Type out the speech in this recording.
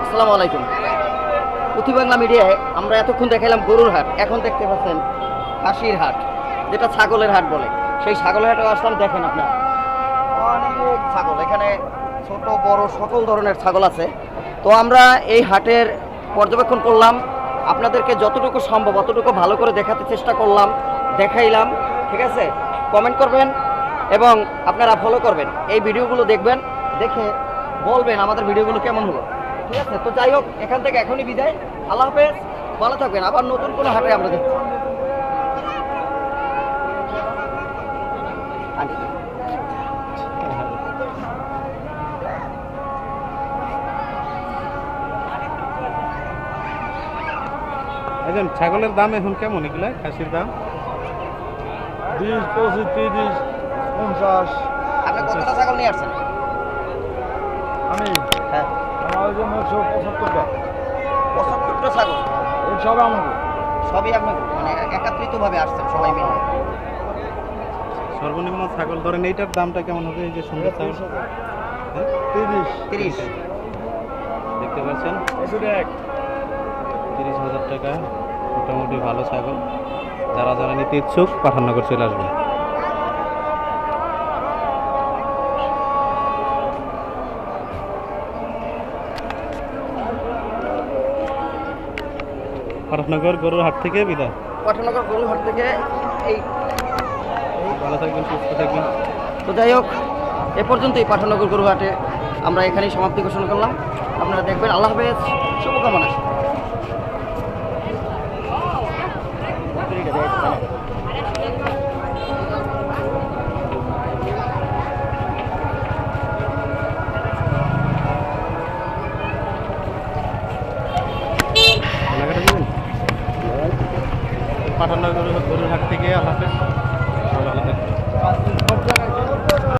আসসালামু আলাইকুম। পুঁথি বাংলা মিডিয়ায় আমরা এতক্ষণ দেখাইলাম গরুর হাট, এখন দেখতে পাচ্ছেন খাসির হাট, যেটা ছাগলের হাট বলে। সেই ছাগলের হাটে আসলাম, দেখেন আপনার অনেক ছাগল, এখানে ছোট বড় সকল ধরনের ছাগল আছে। তো আমরা এই হাটের পর্যবেক্ষণ করলাম, আপনাদেরকে যতটুকু সম্ভব অতটুকু ভালো করে দেখাতে চেষ্টা করলাম, দেখাইলাম। ঠিক আছে, কমেন্ট করবেন এবং আপনারা ফলো করবেন, এই ভিডিওগুলো দেখবেন, দেখে বলবেন আমাদের ভিডিওগুলো কেমন হলো। ঠিক আছে, তো যাই হোক, এখান থেকে এখনই বিদায়। আল্লাহ হাফেজ, ভালো থাকবেন। আবার নতুন কোনো হাটে আমরা দেখব। এখন ছাগলের দাম এখন কেমন এগুলা খাসির দাম? 20, 25, 30, 50। আপনি কতটা ছাগল নিয়ে আসছেন? আমি হ্যাঁ, আমার জন্য 75টা। 75টা ছাগল। এই সব আমাকে সবই আপনার মানে একাত্রিতভাবে আসছেন সবাই মিলে? সর্বনিম্ন ছাগল ধরেন এইটার দামটা কেমন হবে? এই যে সুন্দর ছাগল 30, 30। দেখতে পাচ্ছেন, 30,000 টাকা মোটামুটি ভালো ছাগল। যারা যারা নিতে ইচ্ছুক পাঠাননগর চলে আসবেন। পাঠাননগর গরুর হাট থেকে বিদায়। পাঠানগর গরুর হাট থেকে এই ভালো থাকবেন, সুস্থ থাকবেন। তো যাই হোক, এ পর্যন্তই পাঠানগর গরুর হাটে আমরা এখানেই সমাপ্তি ঘোষণা করলাম। আপনারা দেখবেন। আল্লাহ হাফেজ, শুভকামনা। পাঠাননগর গরুর হাট থেকে